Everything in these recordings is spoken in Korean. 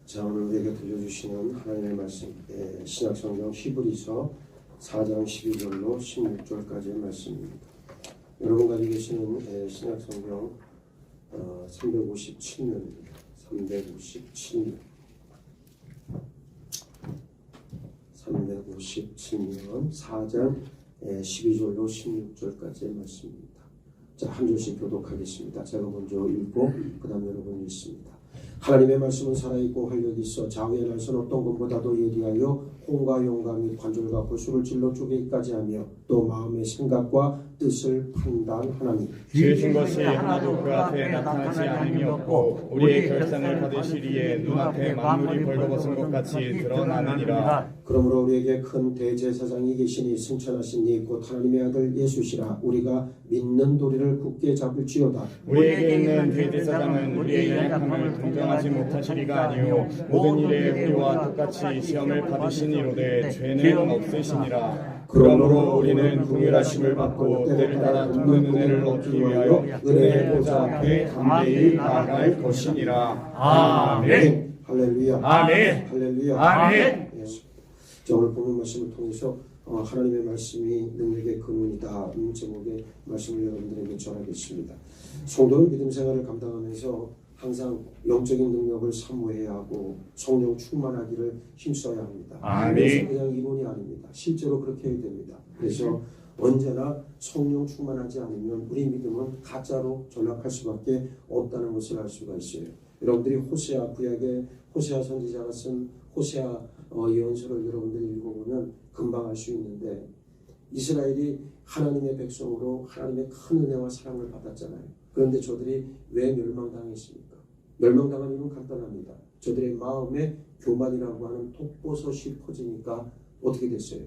자, 오늘 우리에게 들려주시는 하나님의 말씀, 신약성경 히브리서 4장 12절로 16절까지의 말씀입니다. 여러분 가지고 계시는 신약성경 357면입니다. 357면 4장 12절로 16절까지의 말씀입니다. 자, 한 절씩 교독하겠습니다. 제가 먼저 읽고 그 다음 여러분이 읽습니다. 하나님의 말씀은 살아있고 활력이 있어 좌우의 날선 어떤 것보다도 예리하여 혼과 영과 및 관절과 골수를 찔러 쪼개기까지 하며 또 마음의 생각과 뜻을 판단하나니 지으신 것이 하나도 그 앞에 나타나지 않음이 없고 우리의 결산을 받으시리에 눈앞에 만물이 벌거벗은 것 같이 드러나느니라. 그러므로 우리에게 큰 대제사장이 계시니 승천하신 이 곧 하나님의 아들 예수시라. 우리가 믿는 도리를 굳게 잡을지어다. 우리에게 있는 대제사장은 우리의 연약함을 동정하지 못하시리가 아니요 모든 일에 우리와 똑같이 시험을 받으시니로되 죄는 없으시니라. 그러므로 우리는 긍휼하심을 받고 때를 따라 돕는 은혜를 얻기 위하여 은혜의 보좌 앞에 담대히 나아갈 것이니라. 아멘. 할렐루야. 아멘. 할렐루야. 아멘. 자, 오늘 본문 말씀을 통해서 하나님의 말씀이 능력의 근원이다 제목의 말씀을 여러분들에게 전하겠습니다. 성도는 믿음 생활을 감당하면서 항상 영적인 능력을 사모해야 하고 성령 충만하기를 힘써야 합니다. 그래서 그냥 이론이 아닙니다. 실제로 그렇게 해야 됩니다. 그래서 언제나 성령 충만하지 않으면 우리 믿음은 가짜로 전락할 수밖에 없다는 것을 알 수가 있어요. 여러분들이 호세아 구약의 호세아 선지자가 쓴 호세아 예언서를 여러분들이 읽어보면 금방 알 수 있는데 이스라엘이 하나님의 백성으로 하나님의 큰 은혜와 사랑을 받았잖아요. 그런데 저들이 왜 멸망당했습니까? 멸망당한 이유는 간단합니다. 저들의 마음에 교만이라고 하는 독버섯이 퍼지니까 어떻게 됐어요?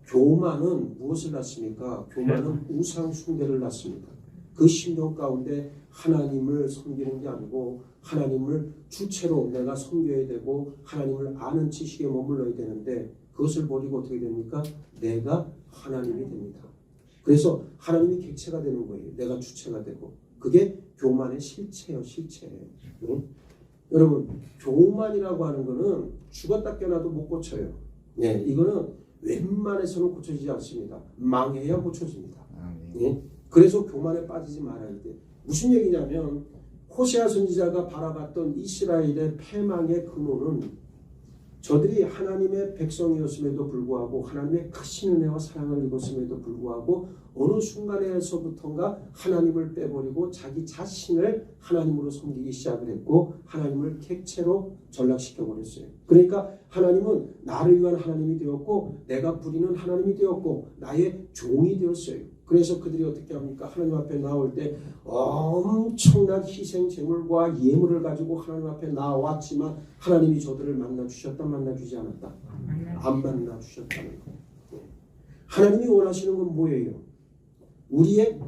교만은 무엇을 낳습니까? 교만은 우상 숭배를 낳습니다. 그 심령 가운데 하나님을 섬기는 게 아니고 하나님을 주체로 내가 섬겨야 되고 하나님을 아는 지식에 머물러야 되는데 그것을 버리고 어떻게 됩니까? 내가 하나님이 됩니다. 그래서 하나님이 객체가 되는 거예요. 내가 주체가 되고. 그게 교만의 실체예요. 실체. 응? 여러분 교만이라고 하는 거는 죽었다 깨어나도 못 고쳐요. 네, 이거는 웬만해서는 고쳐지지 않습니다. 망해야 고쳐집니다. 네? 그래서 교만에 빠지지 말아야 돼. 무슨 얘기냐면 호세아 선지자가 바라봤던 이스라엘의 패망의 근원은 저들이 하나님의 백성이었음에도 불구하고 하나님의 크신 은혜와 사랑을 입었음에도 불구하고 어느 순간에서부터인가 하나님을 빼버리고 자기 자신을 하나님으로 섬기기 시작을 했고 하나님을 객체로 전락시켜버렸어요. 그러니까 하나님은 나를 위한 하나님이 되었고 내가 부리는 하나님이 되었고 나의 종이 되었어요. 그래서 그들이 어떻게 합니까? 하나님 앞에 나올 때 엄청난 희생 제물과 예물을 가지고 하나님 앞에 나왔지만 하나님이 저들을 만나주셨다 만나주지 않았다? 안 만나주셨다는 거예요. 하나님이 원하시는 건 뭐예요? 우리의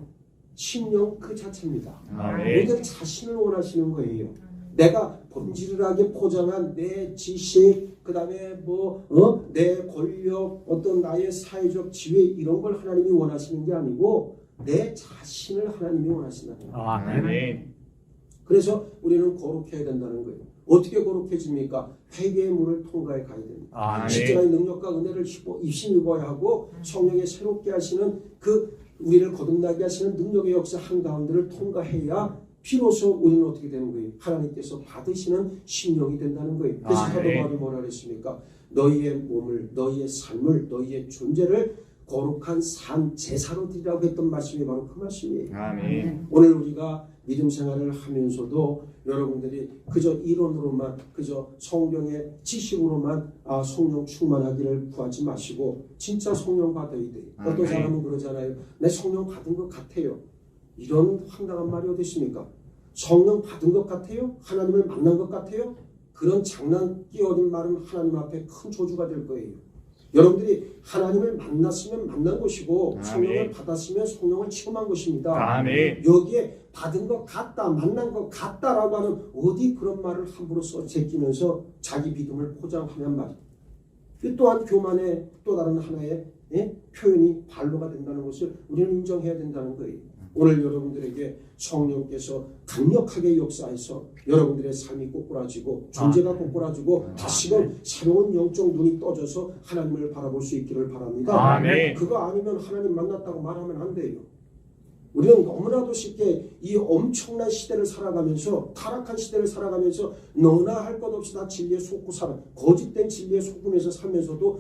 심령 그 자체입니다. 우리들 자신을 원하시는 거예요. 내가 본질하게 포장한 내 지식, 그 다음에 내 권력, 어떤 나의 사회적 지위 이런 걸 하나님이 원하시는 게 아니고 내 자신을 하나님이 원하신다는 거예요. 아멘. 그래서 우리는 거룩해야 된다는 거예요. 어떻게 거룩해집니까? 회개의 문을 통과해 가야 됩니다. 십자가의 능력과 은혜를 입심입어야 하고 성령의 새롭게 하시는 그 우리를 거듭나게 하시는 능력의 역사 한가운데를 통과해야 비로소 우리는 어떻게 되는 거예요? 하나님께서 받으시는 심령이 된다는 거예요. 그래서 사도 바울이 뭐라 그랬습니까? 너희의 몸을, 너희의 삶을, 너희의 존재를 거룩한 산 제사로 드리라고 했던 말씀이 바로 그 말씀이에요. 아멘. 오늘 우리가 믿음 생활을 하면서도 여러분들이 그저 이론으로만 그저 성경의 지식으로만 성령 충만하기를 구하지 마시고 진짜 성령 받아야 돼요. 어떤 사람은 그러잖아요. 내 성령 받은 것 같아요. 이런 황당한 말이 어디 있습니까? 성령 받은 것 같아요? 하나님을 만난 것 같아요? 그런 장난 끼어든 말은 하나님 앞에 큰 저주가 될 거예요. 여러분들이 하나님을 만났으면 만난 것이고 성령을 받았으면 성령을 체험한 것입니다. 여기에 받은 것 같다, 만난 것 같다라고 하는 어디 그런 말을 함부로 제끼면서 자기 믿음을 포장하면 말이에요. 이 또한 교만의 또 다른 하나의 표현이 발로가 된다는 것을 우리는 인정해야 된다는 거예요. 오늘 여러분들에게 성령께서 강력하게 역사해서 여러분들의 삶이 꼬꾸라지고 존재가 꼬꾸라지고 다시금 새로운 영적 눈이 떠져서 하나님을 바라볼 수 있기를 바랍니다. 아멘. 그거 아니면 하나님 만났다고 말하면 안 돼요. 우리는 너무나도 쉽게 이 엄청난 시대를 살아가면서 타락한 시대를 살아가면서 너나 할 것 없이 다 진리에 속고 살아 거짓된 진리에 속으면서 살면서도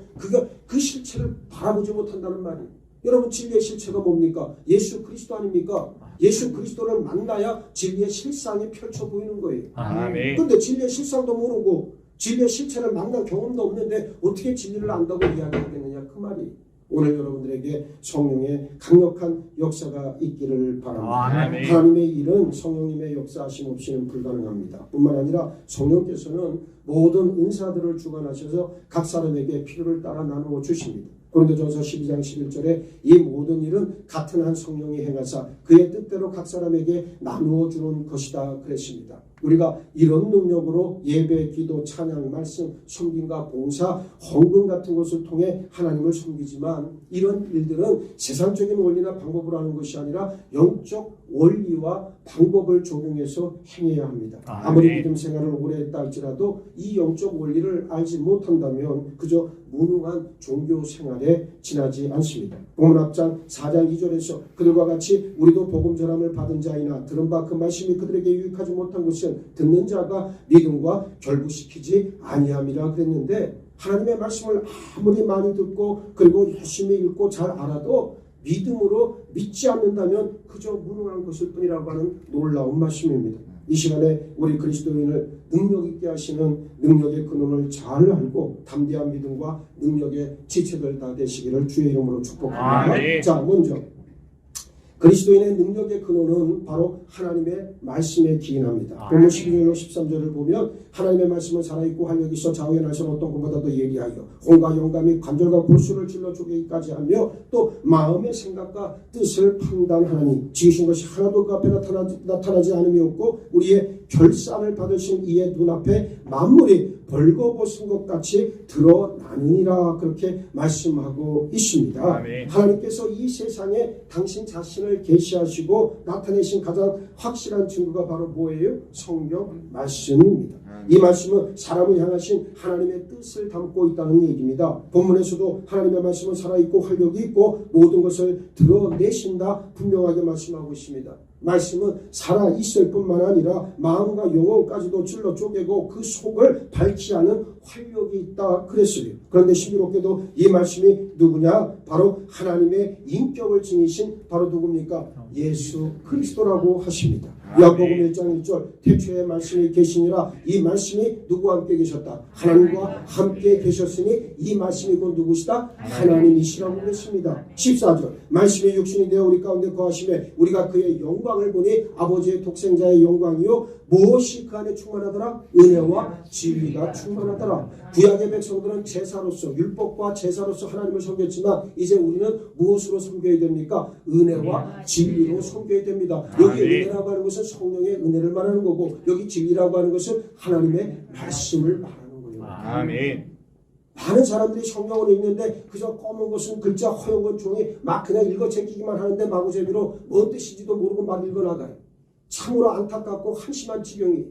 그 실체를 바라보지 못한다는 말이에요. 여러분 진리의 실체가 뭡니까? 예수 그리스도 아닙니까? 예수 그리스도를 만나야 진리의 실상이 펼쳐 보이는 거예요. 아멘. 그런데 진리의 실상도 모르고 진리의 실체를 만난 경험도 없는데 어떻게 진리를 안다고 이야기하겠느냐 그 말이에요. 오늘 여러분들에게 성령의 강력한 역사가 있기를 바랍니다. 아멘. 하나님의 일은 성령님의 역사하심 없이는 불가능합니다. 뿐만 아니라 성령께서는 모든 은사들을 주관하셔서 각 사람에게 필요를 따라 나누어 주십니다. 고린도전서 12장 11절에 이 모든 일은 같은 한 성령이 행하사 그의 뜻대로 각 사람에게 나누어 주는 것이다 그랬습니다. 우리가 이런 능력으로 예배, 기도, 찬양, 말씀, 섬김과 봉사, 헌금 같은 것을 통해 하나님을 섬기지만 이런 일들은 세상적인 원리나 방법으로 하는 것이 아니라 영적 원리와 방법을 적용해서 행해야 합니다. 아무리 믿음 생활을 오래 했다 할지라도 이 영적 원리를 알지 못한다면 그저 무능한 종교 생활에 지나지 않습니다. 본문 앞장 4장 2절에서 그들과 같이 우리도 복음 전함을 받은 자이나 들은 바 그 말씀이 그들에게 유익하지 못한 것은 듣는 자가 믿음과 결부시키지 아니함이라 그랬는데 하나님의 말씀을 아무리 많이 듣고 그리고 열심히 읽고 잘 알아도 믿음으로 믿지 않는다면 그저 무능한 것일 뿐이라고 하는 놀라운 말씀입니다. 이 시간에 우리 그리스도인을 능력 있게 하시는 능력의 근원을 잘 알고 담대한 믿음과 능력의 지체들 다 되시기를 주의 이름으로 축복합니다. 자, 먼저 그리스도인의 능력의 근원은 바로 하나님의 말씀에 기인합니다. 본문 12절로 13절을 보면 하나님의 말씀은 살아있고 활력이 있어 좌우의 날선 어떤 것보다도 예리하여 혼과 영감이 관절과 골수를 찔러 쪼개기까지 하며 또 마음의 생각과 뜻을 판단하니 지으신 것이 하나도 그 앞에 나타나지 않음이 없고 우리의 결산을 받으신 이의 눈앞에 만물이 벌거벗은 것 같이 드러나느니라 그렇게 말씀하고 있습니다. 아멘. 하나님께서 이 세상에 당신 자신을 계시하시고 나타내신 가장 확실한 증거가 바로 뭐예요? 성경 말씀입니다. 이 말씀은 사람을 향하신 하나님의 뜻을 담고 있다는 얘기입니다. 본문에서도 하나님의 말씀은 살아있고 활력이 있고 모든 것을 드러내신다 분명하게 말씀하고 있습니다. 말씀은 살아있을 뿐만 아니라 마음과 영혼까지도 찔러 쪼개고 그 속을 밝히 하는 활력이 있다 그랬어요. 그런데 신비롭게도 이 말씀이 누구냐? 바로 하나님의 인격을 지니신 바로 누굽니까? 예수 그리스도라고 하십니다. 야고보서 1장 1절 태초에 말씀이 계시니라 이 말씀이 누구와 함께 계셨다? 하나님과 함께 계셨으니 이 말씀이 곧 누구시다? 하나님이시라고 그랬습니다. 14절 말씀이 육신이 되어 우리 가운데 거하심에 우리가 그의 영광을 보니 아버지의 독생자의 영광이요 무엇이 그 안에 충만하더라? 은혜와 진리가 충만하더라. 구약의 백성들은 제사로서 율법과 제사로서 하나님을 섬겼지만 이제 우리는 무엇으로 섬겨야 됩니까? 은혜와 진리로 섬겨야 됩니다. 여기 은혜라고 하는 것은 성령의 은혜를 말하는 거고 여기 진리라고 하는 것은 하나님의 말씀을 말하는 거예요. 아멘. 많은 사람들이 성경을 읽는데 그저 검은 것은 글자 허연 건 종이 막 그냥 읽어 제끼기만 하는데 마구제비로 뭔 뜻인지도 모르고 막 읽어나가요. 참으로 안타깝고 한심한 지경이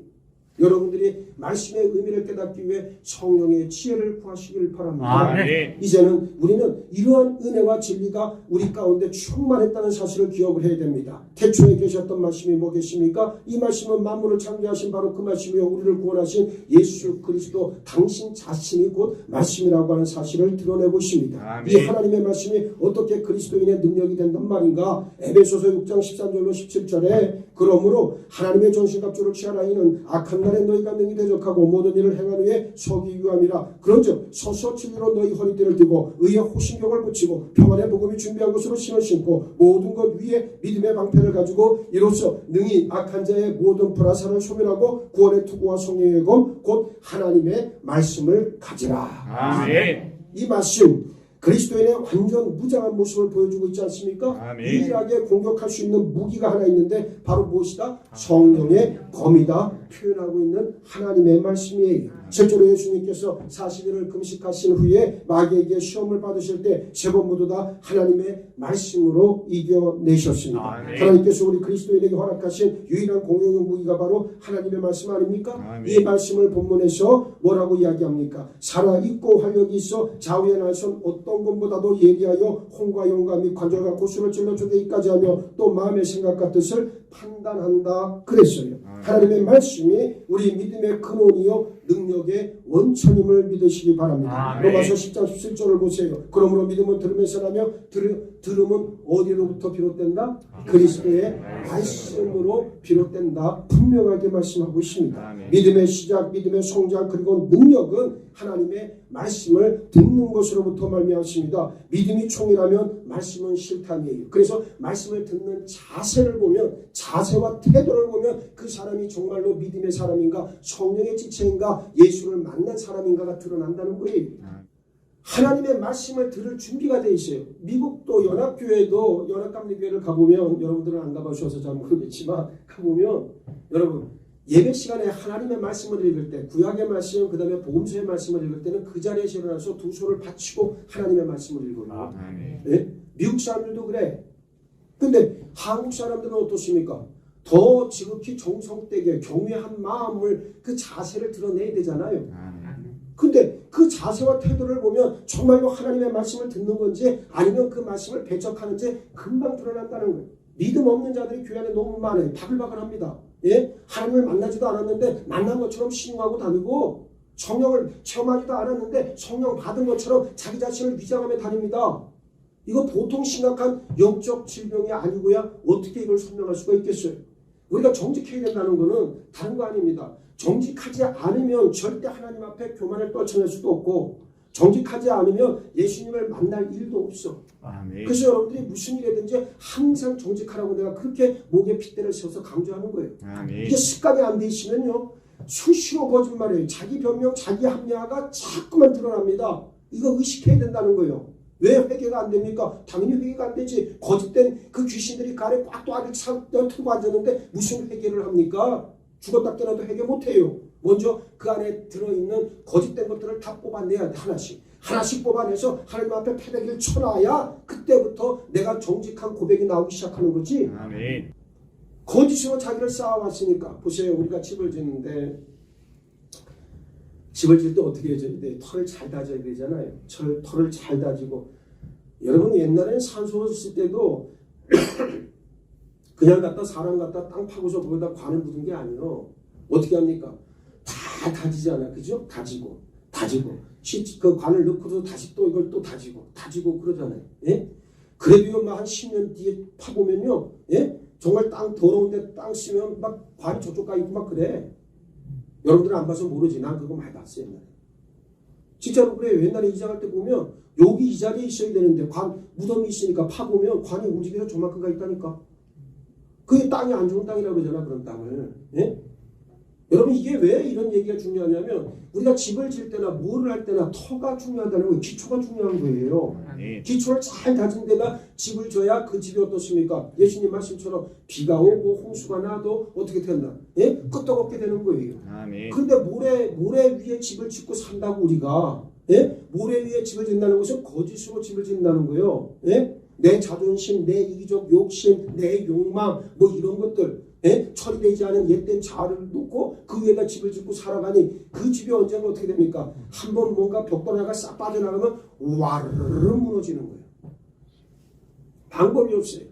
여러분들이 말씀의 의미를 깨닫기 위해 성령의 지혜를 구하시길 바랍니다. 아멘. 이제는 우리는 이러한 은혜와 진리가 우리 가운데 충만했다는 사실을 기억을 해야 됩니다. 태초에 계셨던 말씀이 뭐겠습니까? 이 말씀은 만물을 창조하신 바로 그 말씀이요 우리를 구원하신 예수 그리스도 당신 자신이 곧 말씀이라고 하는 사실을 드러내고 있습니다. 아멘. 이 하나님의 말씀이 어떻게 그리스도인의 능력이 된단 말인가? 에베소서 6장 13절로 17절에 그러므로 하나님의 전신갑주를 취하라 이는 악한 날에 너희가 능히 대적하고 모든 일을 행한 후에 서기 유함이라. 그런즉 서서 진리로 너희 허리띠를 띠고 의의 호신경을 붙이고 평안의 복음이 준비한 것으로 신을 신고 모든 것 위에 믿음의 방패를 가지고 이로써 능히 악한 자의 모든 불화살을 소멸하고 구원의 투구와 성령의 검 곧 하나님의 말씀을 가지라. 아멘. 이 말씀 그리스도인의 완전 무장한 모습을 보여주고 있지 않습니까? 유일하게 공격할 수 있는 무기가 하나 있는데 바로 무엇이다? 성령의 검이다 표현하고 있는 하나님의 말씀이에요. 실제로 예수님께서 40일을 금식하신 후에 마귀에게 시험을 받으실 때 세 번 모두 다 하나님의 말씀으로 이겨내셨습니다. 하나님께서 우리 그리스도인에게 허락하신 유일한 공용의 무기가 바로 하나님의 말씀 아닙니까? 이 말씀을 본문에서 뭐라고 이야기합니까? 살아있고 활력이 있어 좌우에 날선 어떤 것보다도 예리하여 홍과 영감이 관절과 고수를 찔러 주되기까지 하며 또 마음의 생각과 뜻을 판단한다 그랬어요. 하나님의 말씀이 우리 믿음의 근원이요 능력의 원천임을 믿으시기 바랍니다. 로마서 10장 17절을 보세요. 그러므로 믿음은 들으면서 나며 들음은 어디로부터 비롯된다? 그리스도의 말씀으로 비롯된다. 분명하게 말씀하고 있습니다. 믿음의 시작, 믿음의 성장 그리고 능력은 하나님의 말씀을 듣는 것으로부터 말미암습니다. 믿음이 총이라면 말씀은 실탄이에요. 그래서 말씀을 듣는 자세를 보면 자세와 태도를 보면 그 사람이 정말로 믿음의 사람인가 성령의 지체인가 예수를 만난 사람인가가 드러난다는 거예요. 하나님의 말씀을 들을 준비가 돼 있어요. 미국도 연합교회도 연합감리교회를 가보면 여러분들은 안 가보셔서 잘 모르겠지만 가보면 여러분 예배 시간에 하나님의 말씀을 읽을 때 구약의 말씀 그 다음에 복음서의 말씀을 읽을 때는 그 자리에서 일어나서 두 손을 받치고 하나님의 말씀을 읽어요. 네? 미국 사람들도 그래. 근데 한국 사람들은 어떻습니까? 더 지극히 정성되게 경외한 마음을 그 자세를 드러내야 되잖아요. 근데 그 자세와 태도를 보면 정말로 하나님의 말씀을 듣는 건지 아니면 그 말씀을 배척하는지 금방 드러난다는 거예요. 믿음 없는 자들이 교회 안에 너무 많아요. 바글바글합니다. 예? 하나님을 만나지도 않았는데 만난 것처럼 신용하고 다니고 성령을 체험하지도 않았는데 성령 받은 것처럼 자기 자신을 위장하며 다닙니다. 이거 보통 심각한 영적 질병이 아니고야 어떻게 이걸 설명할 수가 있겠어요? 우리가 정직해야 된다는 것은 다른 거 아닙니다. 정직하지 않으면 절대 하나님 앞에 교만을 떨쳐낼 수도 없고 정직하지 않으면 예수님을 만날 일도 없어. 그래서 여러분들이 무슨 일이든지 항상 정직하라고 내가 그렇게 목에 핏대를 세워서 강조하는 거예요. 이게 습관이 안 돼 있으면요 수시로 거짓말해요. 자기 변명, 자기 합리화가 자꾸만 드러납니다. 이거 의식해야 된다는 거예요. 왜 회개가 안 됩니까? 당연히 회개가 안 되지. 거짓된 그 귀신들이 그 안에 꽉 또 안에 틀고 앉았는데 무슨 회개를 합니까? 죽었다 깨어나도 회개 못해요. 먼저 그 안에 들어있는 거짓된 것들을 다 뽑아내야 돼. 하나씩 뽑아내서 하나님 앞에 패대기를 쳐놔야 그때부터 내가 정직한 고백이 나오기 시작하는 거지. 아멘. 거짓으로 자기를 쌓아왔으니까. 보세요. 우리가 집을 짓는데 집을 질 때 어떻게 해줘야 돼? 털을 잘 다져야 되잖아요. 털을 잘 다지고. 여러분 옛날에는 산소를 쓸 때도 그냥 갖다 사람 갖다 땅 파고서 거기다 관을 묻은 게 아니에요. 어떻게 합니까? 다 다지잖아. 그죠? 다지고. 그 관을 넣고도 다시 또 이걸 또 다지고 그러잖아요. 예? 그래도요, 막 한 10년 뒤에 파보면요, 예? 정말 땅 더러운데 땅 쓰면 막 관이 저쪽 가 있고 막 그래. 여러분들은 안 봐서 모르지. 난 그거 많이 봤어요. 옛날에. 진짜로 그래요. 옛날에 이장할 때 보면 여기 이 자리에 있어야 되는데 관 무덤이 있으니까 파보면 관이 움직여서 저만큼가 있다니까. 그게 땅이 안 좋은 땅이라고 그러잖아. 그런 땅을. 예? 여러분 이게 왜 이런 얘기가 중요하냐면 우리가 집을 질 때나 뭐를 할 때나 터가 중요하다는 거예요. 기초가 중요한 거예요. 기초를 잘 다진 데다 집을 져야 그 집이 어떻습니까? 예수님 말씀처럼 비가 오고 홍수가 나도 어떻게 된다? 예? 끄떡없게 되는 거예요. 그런데 모래 위에 집을 짓고 산다고 우리가 예? 모래 위에 집을 짓는다는 것은 거짓으로 집을 짓는다는 거예요. 예? 내 자존심, 내 이기적 욕심, 내 욕망 뭐 이런 것들 예? 처리되지 않은 옛된 자아를 놓고 그 위에다 집을 짓고 살아가니 그 집이 언젠가 어떻게 됩니까? 한번 뭔가 벽돌 싹 빠져나가면 와르르 무너지는 거예요. 방법이 없어요.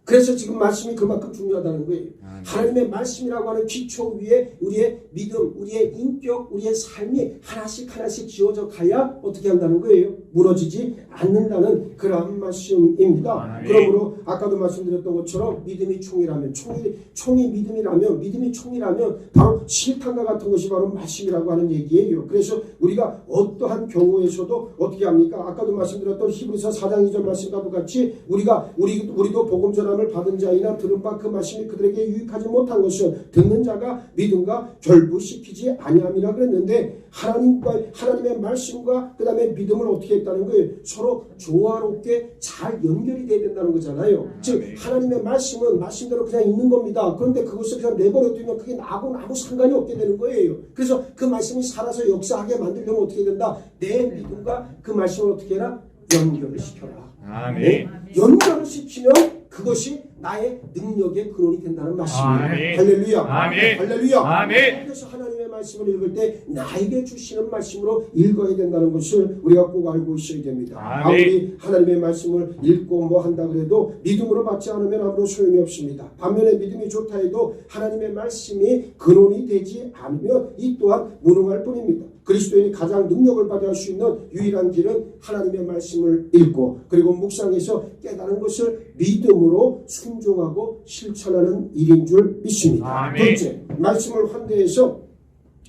그래서 지금 말씀이 그만큼 중요하다는 거예요. 하나님의 말씀이라고 하는 기초 위에 우리의 믿음, 우리의 인격, 우리의 삶이 하나씩 지어져 가야 어떻게 한다는 거예요? 무너지지 않는다는 그런 말씀입니다. 그러므로 아까도 말씀드렸던 것처럼 믿음이 총이라면 총이 믿음이 총이라면 바로 실탄과 같은 것이 바로 말씀이라고 하는 얘기예요. 그래서 우리가 어떠한 경우에서도 어떻게 합니까? 아까도 말씀드렸던 히브리서 4장 2절 말씀과 같이 우리도 복음 전하는 사람을 받은 자이나 들은 바 그 말씀이 그들에게 유익하지 못한 것은 듣는 자가 믿음과 결부시키지 아니함이라 그랬는데, 하나님의 말씀과 그 다음에 믿음을 어떻게 했다는 거예요? 서로 조화롭게 잘 연결이 돼야 된다는 거잖아요. 즉 하나님의 말씀은 말씀대로 그냥 있는 겁니다. 그런데 그것을 그냥 내버려 두면 그게 나하고는 아무 상관이 없게 되는 거예요. 그래서 그 말씀이 살아서 역사하게 만들려면 어떻게 된다? 내 믿음과 그 말씀을 어떻게 해라? 연결을 시켜라. 아멘. 네? 연결을 시키면 그것이 나의 능력의 근원이 된다는 말씀입니다. 아멘. 할렐루야. 아멘. 할렐루야. 아멘. 그래서 하나님의 말씀을 읽을 때 나에게 주시는 말씀으로 읽어야 된다는 것을 우리가 꼭 알고 있어야 됩니다. 아멘. 아무리 하나님의 말씀을 읽고 뭐 한다 그래도 믿음으로 받지 않으면 아무런 소용이 없습니다. 반면에 믿음이 좋다 해도 하나님의 말씀이 근원이 되지 않으면 이 또한 무능할 뿐입니다. 그리스도인이 가장 능력을 받을 수 있는 유일한 길은 하나님의 말씀을 읽고 그리고 묵상해서 깨달은 것을 믿음으로 순종하고 실천하는 일인 줄 믿습니다. 아멘. 둘째, 말씀을 환대해서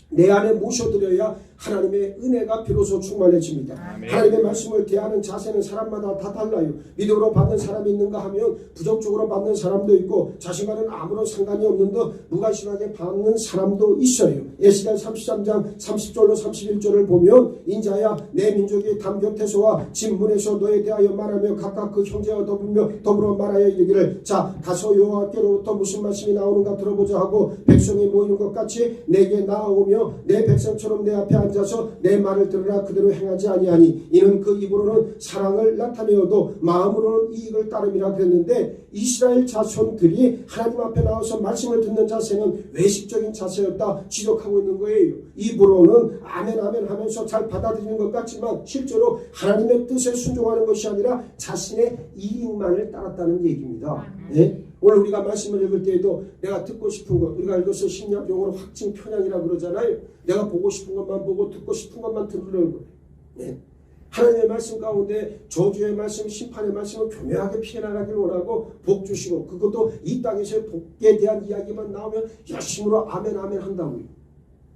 내 안에 모셔드려야 하나님의 은혜가 비로소 충만해집니다. 아멘. 하나님의 말씀을 대하는 자세는 사람마다 다 달라요. 믿음으로 받는 사람이 있는가 하면 부정적으로 받는 사람도 있고 자신과는 아무런 상관이 없는 듯 무관심하게 받는 사람도 있어요. 예시간 33장 30절로 31절을 보면 인자야 내 민족이 담 곁에서와 진문에서 너에 대하여 말하며 각각 그 형제와 더불어 말하여 이르기를 자 가서 여호와께로부터 무슨 말씀이 나오는가 들어보자 하고 백성이 모이는 것 같이 내게 나아오며 내 백성처럼 내 앞에 앉아서 내 말을 들으라 그대로 행하지 아니하니 이는 그 입으로는 사랑을 나타내어도 마음으로는 이익을 따름이라 그랬는데 이스라엘 자손들이 하나님 앞에 나와서 말씀을 듣는 자세는 외식적인 자세였다 지적하고 있는 거예요. 입으로는 아멘 아멘 하면서 잘 받아들이는 것 같지만 실제로 하나님의 뜻에 순종하는 것이 아니라 자신의 이익만을 따랐다는 얘기입니다. 네? 오늘 우리가 말씀을 읽을 때에도 내가 듣고 싶은 것, 우리가 이것을 심리학 용어로 확증 편향이라고 그러잖아요. 내가 보고 싶은 것만 보고 듣고 싶은 것만 들으려고. 네. 하나님의 말씀 가운데 저주의 말씀, 심판의 말씀을 교묘하게 피해나가기를 원하고 복 주시고 그것도 이 땅에서의 복에 대한 이야기만 나오면 열심으로 아멘 아멘 한다고요.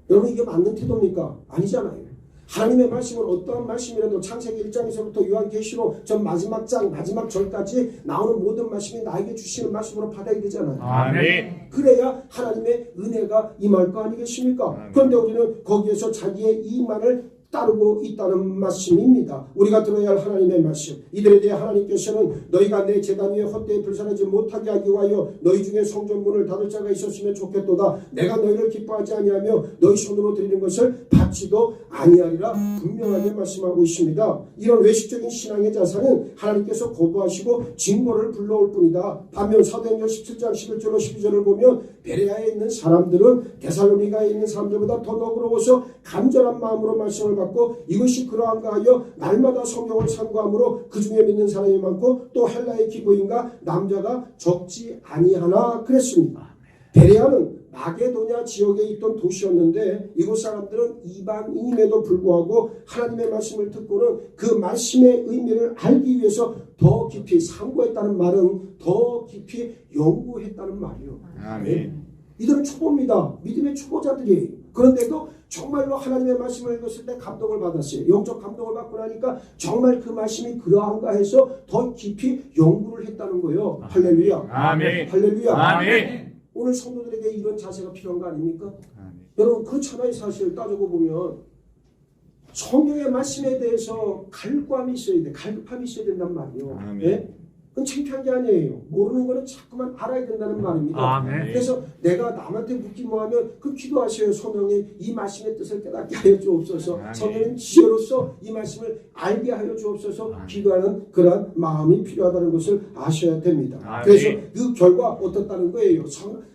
여러분 이게 맞는 태도입니까? 아니잖아요. 하나님의 말씀은 어떠한 말씀이라도 창세기 1장에서부터 요한계시록 전 마지막 장 마지막 절까지 나오는 모든 말씀이 나에게 주시는 말씀으로 받아야 되잖아요. 아멘. 그래야 하나님의 은혜가 임할 거 아니겠습니까? 아멘. 그런데 우리는 거기에서 자기의 이익만을 따르고 있다는 말씀입니다. 우리가 들어야 할 하나님의 말씀. 이들에 대해 하나님께서는 너희가 내 제단 위에 헛되이 불살하지 못하게 하기 위하여 너희 중에 성전문을 닫을 자가 있었으면 좋겠도다. 내가 너희를 기뻐하지 아니하며 너희 손으로 드리는 것을 받지도 아니하리라 분명하게 말씀하고 있습니다. 이런 외식적인 신앙의 자세는 하나님께서 거부하시고 징벌을 불러올 뿐이다. 반면 사도행전 17장 11절로 12절을 보면 베레아에 있는 사람들은 데살로니가에 있는 사람들보다 더 너그러워서 간절한 마음으로 말씀을 받고 이것이 그러한가 하여 날마다 성경을 참고함으로 그 중에 믿는 사람이 많고 또 헬라의 기부인과 남자가 적지 아니하나 그랬습니다. 베레아는 마게도냐 지역에 있던 도시였는데 이곳 사람들은 이방인임에도 불구하고 하나님의 말씀을 듣고는 그 말씀의 의미를 알기 위해서 더 깊이 상고했다는 말은 더 깊이 연구했다는 말이요. 아멘. 이들은 초보입니다. 믿음의 초보자들이에요. 그런데도 정말로 하나님의 말씀을 읽었을 때 감동을 받았어요. 영적 감동을 받고 나니까 정말 그 말씀이 그러한가 해서 더 깊이 연구를 했다는 거예요. 할렐루야. 아멘. 할렐루야. 아멘. 오늘 성도들에게 이런 자세가 필요한 거 아닙니까? 아멘. 여러분 그렇잖아요. 사실 따지고 보면 성경의 말씀에 대해서 갈구함이 있어야 돼. 갈급함이 있어야 된단 말이에요. 아멘. 네? 그건 창피한 게 아니에요. 모르는 거는 자꾸만 알아야 된다는 말입니다. 아멘. 그래서 내가 남한테 묻기 뭐하면 그 기도하셔요. 성령님 이 말씀의 뜻을 깨닫게 하여 주옵소서. 아멘. 성령님 지혜로서 이 말씀을 알게 하여 주옵소서. 아멘. 기도하는 그런 마음이 필요하다는 것을 아셔야 됩니다. 아멘. 그래서 그 결과 어떻다는 거예요.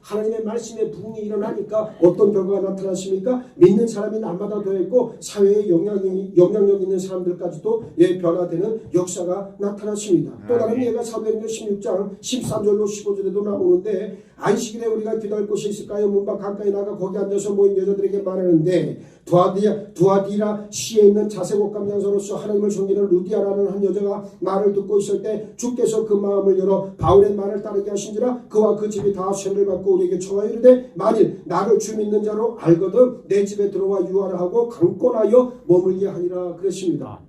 하나님의 말씀에 부흥이 일어나니까 어떤 결과가 나타났습니까? 믿는 사람이 날마다 더했고 사회에 영향력 있는 사람들까지도 변화되는 역사가 나타났습니다. 또 다른 예가 사도행전 16장 13절로 15절에도 나오는데 안식일에 우리가 기도할 곳이 있을까요? 문 밖 가까이 나가 거기 앉아서 모인 여자들에게 말하는데 두아디라 시에 있는 자색옷감 장사로서 하나님을 섬기는 루디아라는 한 여자가 말을 듣고 있을 때 주께서 그 마음을 열어 바울의 말을 따르게 하신지라 그와 그 집이 다 쇠를 받고 우리에게 청하여 이르되 만일 나를 주 믿는 자로 알거든 내 집에 들어와 유하라 하고 강권하여 머물게 하니라 그랬습니다.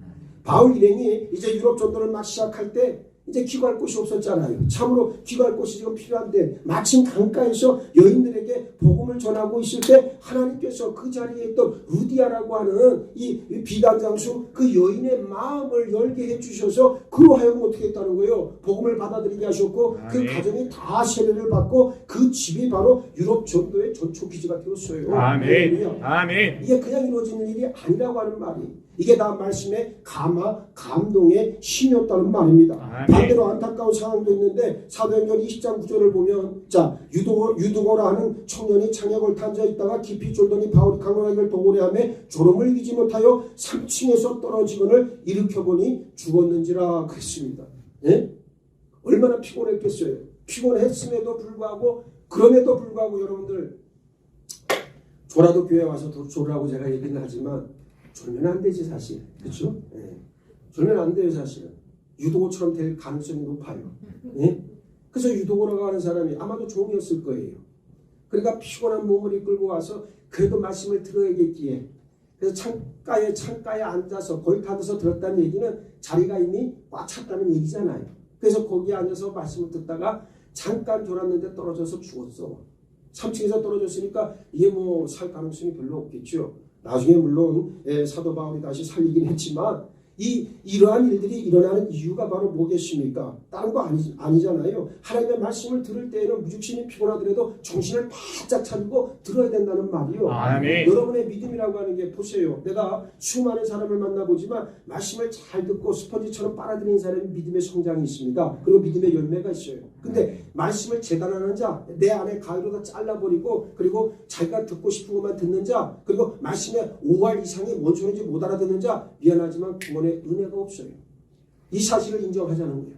바울 일행이 이제 유럽 전도를 막 시작할 때 이제 기거할 곳이 없었잖아요. 참으로 기거할 곳이 지금 필요한데 마침 강가에서 여인들에게 복음을 전하고 있을 때 하나님께서 그 자리에 있던 루디아라고 하는 이 비단 장수 그 여인의 마음을 열게 해주셔서 그로 하여금 어떻게 했다는 거예요? 복음을 받아들이게 하셨고 그 가정이 다 세례를 받고 그 집이 바로 유럽 전도의 전초 기지가 되었어요. 아멘. 아멘. 이게 그냥 이루어지는 일이 아니라고 하는 말이 이게 다 말씀의 감동의 신이었다는 말입니다. 아멘. 반대로 안타까운 상황도 있는데 사도행전 20장 9절을 보면 자 유두고라 하는 청년이 창약을 탄 자 있다가 깊이 졸더니 바울이 강론하기를 도고래하며 졸음을 이기지 못하여 3층에서 떨어지거늘 일으켜보니 죽었는지라 그랬습니다. 예? 얼마나 피곤했겠어요. 피곤했음에도 불구하고 그럼에도 불구하고 여러분들 졸아도 교회 와서 졸으라고 제가 얘기는 하지만 졸면 안 되지 사실. 그렇죠? 예. 졸면 안 돼요 사실은. 유도고처럼 될 가능성이 높아요. 예? 그래서 유도고라고 하는 사람이 아마도 종이었을 거예요. 그러니까 피곤한 몸을 이끌고 와서 그래도 말씀을 들어야겠기에 그래서 창가에 앉아서 거기 가둬서 들었다는 얘기는 자리가 이미 꽉 찼다는 얘기잖아요. 그래서 거기에 앉아서 말씀을 듣다가 잠깐 졸았는데 떨어져서 죽었어. 3층에서 떨어졌으니까 이게 뭐 살 가능성이 별로 없겠죠. 나중에 물론 사도 바울이 다시 살리긴 했지만 이러한 일들이 일어나는 이유가 바로 뭐겠습니까? 다른 거 아니잖아요. 하나님의 말씀을 들을 때에는 무죽신이 피곤하더라도 정신을 바짝 차리고 들어야 된다는 말이요. 아멘. 여러분의 믿음이라고 하는 게 보세요. 내가 수많은 사람을 만나보지만 말씀을 잘 듣고 스펀지처럼 빨아들이는 사람이 믿음의 성장이 있습니다. 그리고 믿음의 열매가 있어요. 근데 말씀을 재단하는 자, 내 안에 가위로 다 잘라버리고 그리고 자기가 듣고 싶은 것만 듣는 자, 그리고 말씀의 5할 이상이 뭔 소리인지 못 알아듣는 자, 미안하지만 구원의 은혜가 없어요. 이 사실을 인정하자는 거예요.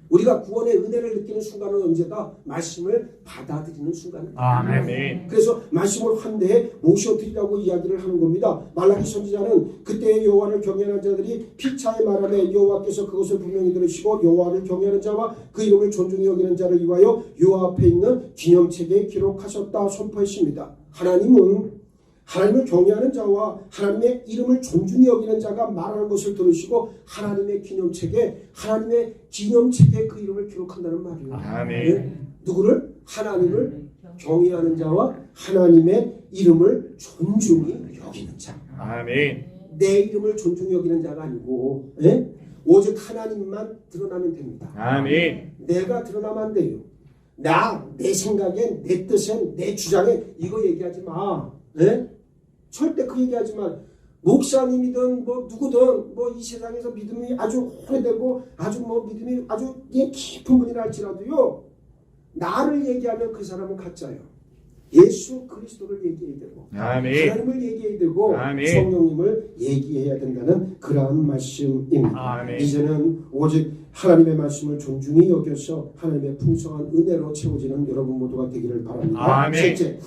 우리가 구원의 은혜를 느끼는 순간은 언제다? 말씀을 받아들이는 순간입니다. 아멘. 그래서 말씀을 환대해 모셔드리라고 이야기를 하는 겁니다. 말라기 선지자는 그때의 여호와를 경외하는 자들이 피차의 말함에 여호와께서 그것을 분명히 들으시고 여호와를 경외하는 자와 그 이름을 존중히 여기는 자를 위하여 여호와 앞에 있는 기념책에 기록하셨다 선포했습니다. 하나님을 경외하는 자와 하나님의 이름을 존중히 여기는 자가 말하는 것을 들으시고 하나님의 기념책에 그 이름을 기록한다는 말이에요. 아멘. 네? 누구를? 하나님을 경외하는 자와 하나님의 이름을 존중히 여기는 자. 아멘. 내 이름을 존중히 여기는 자가 아니고 예? 오직 하나님만 드러나면 됩니다. 아멘. 내가 드러나면 안 돼요. 내 생각엔, 내 뜻엔, 내 주장엔 이거 얘기하지 마. 예? 절대 그 얘기하지만 목사님이든 뭐 누구든 뭐 이 세상에서 믿음이 아주 오래되고 아주 뭐 믿음이 아주 깊은 분이라 할지라도요 나를 얘기하면 그 사람은 가짜예요. 예수 그리스도를 얘기해야 되고 아멘. 하나님을 얘기해야 되고 아멘. 성령님을 얘기해야 된다는 그러한 말씀입니다. 아멘. 이제는 오직 하나님의 말씀을 존중히 여겨서 하나님의 풍성한 은혜로 채워지는 여러분 모두가 되기를 바랍니다. 아멘. 셋째,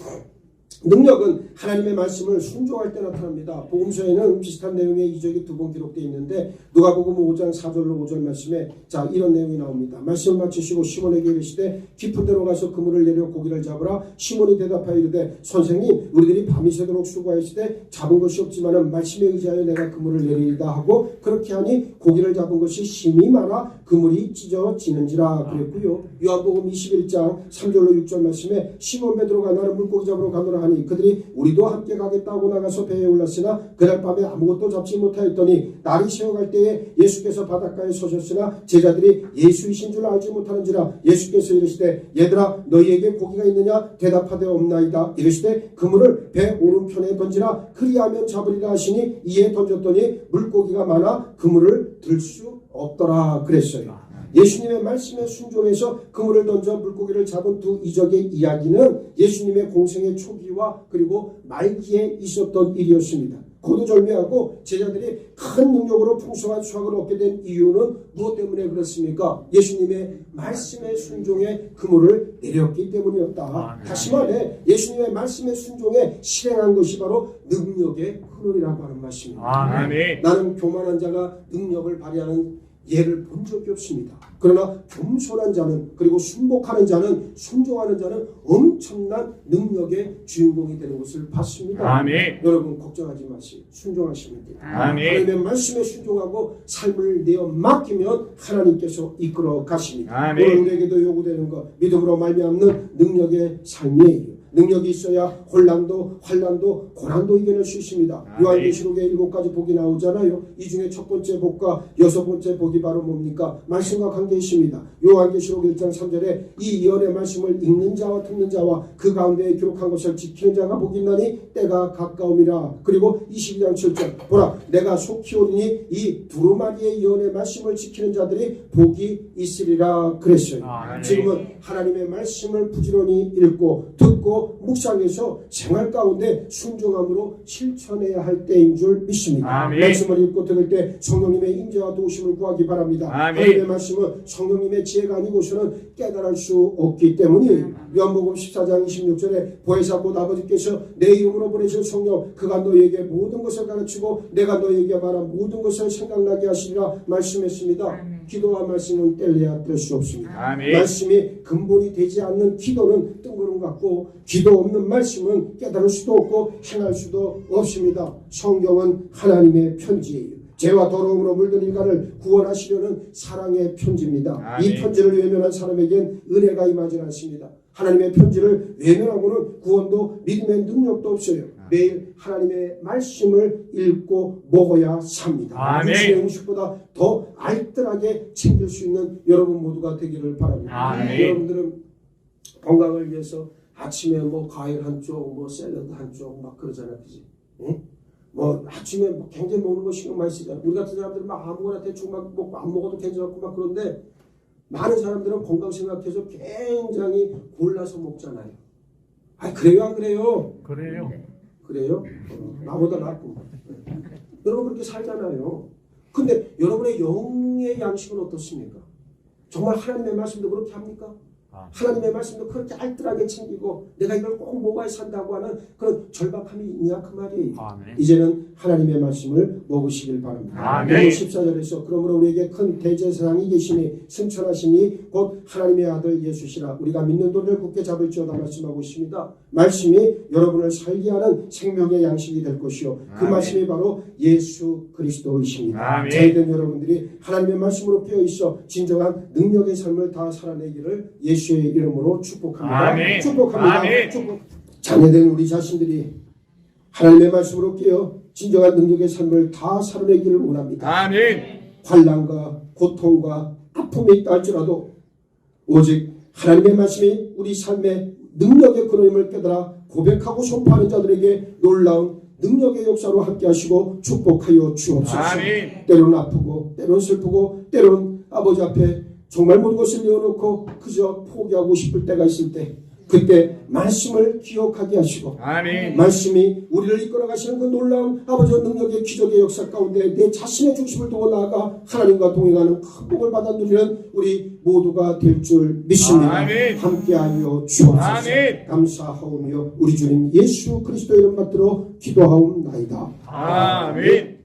능력은 하나님의 말씀을 순종할 때 나타납니다. 복음서에는 비슷한 내용의 이적이 2번 기록되어 있는데 누가복음 5장 4절로 5절 말씀에 자 이런 내용이 나옵니다. 말씀을 마치시고 시몬에게 이르시되 깊은 데로 가서 그물을 내려 고기를 잡으라. 시몬이 대답하여 이르되 선생님 우리들이 밤이 새도록 수고하시되 잡은 것이 없지만은 말씀에 의지하여 내가 그물을 내리리다 하고 그렇게 하니 고기를 잡은 것이 심히 많아 그물이 찢어지는지라 그랬고요. 요한복음 21장 3절로 6절 말씀에 시몬 베드로가 나는 물고기 잡으러 가노라 하니 그들이 우리도 함께 가겠다고 나가서 배에 올랐으나 그날 밤에 아무것도 잡지 못하였더니 날이 새어갈 때에 예수께서 바닷가에 서셨으나 제자들이 예수이신 줄 알지 못하는지라. 예수께서 이르시되 얘들아 너희에게 고기가 있느냐 대답하되 없나이다. 이르시되 그물을 배 오른편에 던지라 그리하면 잡으리라 하시니 이에 던졌더니 물고기가 많아 그물을 들 수 없더라 그랬어요. 예수님의 말씀에 순종해서 그물을 던져 물고기를 잡은 두 이적의 이야기는 예수님의 공생의 초기와 그리고 말기에 있었던 일이었습니다. 고도절미하고 제자들이 큰 능력으로 풍성한 수확을 얻게 된 이유는 무엇 때문에 그렇습니까? 예수님의 말씀에 순종해 그물을 내렸기 때문이었다. 다시 말해 예수님의 말씀에 순종해 실행한 것이 바로 능력의 흔적이라고 하는 말씀입니다. 아멘. 나는 교만한 자가 능력을 발휘하는 예를 본 적이 없습니다. 그러나 겸손한 자는, 그리고 순복하는 자는, 순종하는 자는 엄청난 능력의 주인공이 되는 것을 봤습니다. 아멘. 여러분 걱정하지 마시고 순종하시면 됩니다. 아멘. 하나님의 말씀에 순종하고 삶을 내어 맡기면 하나님께서 이끌어 가십니다. 아멘. 오늘 우리에게도 요구되는 것, 믿음으로 말미암는 능력의 삶이에요. 능력이 있어야 혼란도, 환란도, 고난도 이겨낼 수 있습니다. 아멘. 요한계시록에 7가지 복이 나오잖아요. 이 중에 첫 번째 복과 6번째 복이 바로 뭡니까? 말씀과 관계 있습니다. 요한계시록 1장 3절에 이 예언의 말씀을 읽는 자와 듣는 자와 그 가운데 기록한 것을 지키는 자가 복이 있나니 때가 가까움이라. 그리고 22장 7절 보라 내가 속히 오리니 이 두루마리의 예언의 말씀을 지키는 자들이 복이 있으리라 그랬어요. 아멘. 지금은 하나님의 말씀을 부지런히 읽고 듣고 묵상해서 생활 가운데 순종함으로 실천해야 할 때인 줄 믿습니다. 아멘. 말씀을 읽고 들을 때 성령님의 인도와 도우심을 구하기 바랍니다. 아멘. 하나님의 말씀은 성령님의 지혜가 아니고서는 깨달을 수 없기 때문이에요. 요한복음 14장 26절에 보혜사 곧 아버지께서 내 이름으로 보내실 성령 그가 너에게 모든 것을 가르치고 내가 너에게 말한 모든 것을 생각나게 하시리라 말씀했습니다. 기도와 말씀은 뗄래야 뗄 수 없습니다. 아멘. 말씀이 근본이 되지 않는 기도는 뜬구름 같고 기도 없는 말씀은 깨달을 수도 없고 행할 수도 없습니다. 성경은 하나님의 편지예요. 죄와 더러움으로 물든 인간을 구원하시려는 사랑의 편지입니다. 아멘. 이 편지를 외면한 사람에겐 은혜가 임하지 않습니다. 하나님의 편지를 외면하고는 구원도 믿음의 능력도 없어요. 매일 하나님의 말씀을 읽고 먹어야 삽니다. 아멘. 육신의 음식보다 더 알뜰하게 챙길 수 있는 여러분 모두가 되기를 바랍니다. 아멘. 여러분들은 건강을 위해서 아침에 뭐 과일 한쪽, 뭐 샐러드 한쪽 막 그러잖아요, 그지? 응? 뭐 아침에 뭐 굉장히 먹는 거 신경 많이 쓰잖아요. 우리 같은 사람들은 막 아무거나 대충 막 먹고 안 먹어도 괜찮고 막 그런데 많은 사람들은 건강 생각해서 굉장히 골라서 먹잖아요. 아 그래요, 안 그래요? 그래요. 그래요? 나보다 낫고. 여러분 그렇게 살잖아요. 근데 여러분의 영의 양식은 어떻습니까? 정말 하나님의 말씀도 그렇게 합니까? 하나님의 말씀도 그렇게 알뜰하게 챙기고 내가 이걸 꼭 먹어야 산다고 하는 그런 절박함이 있냐 그 말이에요. 아멘. 이제는 하나님의 말씀을 먹으시길 바랍니다. 아멘. 14절에서 그러므로 우리에게 큰 대제사장이 계시니 승천하시니 곧 하나님의 아들 예수시라 우리가 믿는 도를 굳게 잡을지어다 말씀하고 있습니다. 말씀이 여러분을 살게 하는 생명의 양식이 될 것이요 그 아멘. 말씀이 바로 예수 그리스도이십니다. 아멘. 저희들 여러분들이 하나님의 말씀으로 깨어 있어 진정한 능력의 삶을 다 살아내기를 예수의 이름으로 축복합니다. 아멘. 축복합니다. 아멘. 축복. 자녀된 우리 자신들이 하나님의 말씀으로 깨어 진정한 능력의 삶을 다 살아내기를 원합니다. 아멘. 환난과 고통과 아픔이 있다 할지라도 오직 하나님의 말씀이 우리 삶의 능력의 근원임을 깨달아 고백하고 선포하는 자들에게 놀라운 능력의 역사로 함께 하시고 축복하여 주옵소서. 아멘. 때로는 아프고 때로는 슬프고 때로는 아버지 앞에 정말 모든 것을 내어놓고 그저 포기하고 싶을 때가 있을 때 그때 말씀을 기억하게 하시고 아멘. 말씀이 우리를 이끌어 가시는 그 놀라운 아버지의 능력의 기적의 역사 가운데 내 자신의 중심을 두고 나아가 하나님과 동행하는 큰 복을 받아 누리는 우리 모두가 될 줄 믿습니다. 아멘. 함께하여 주옵소서. 아멘. 감사하오며 우리 주님 예수 그리스도 이름 받들어 기도하옵나이다. 아멘.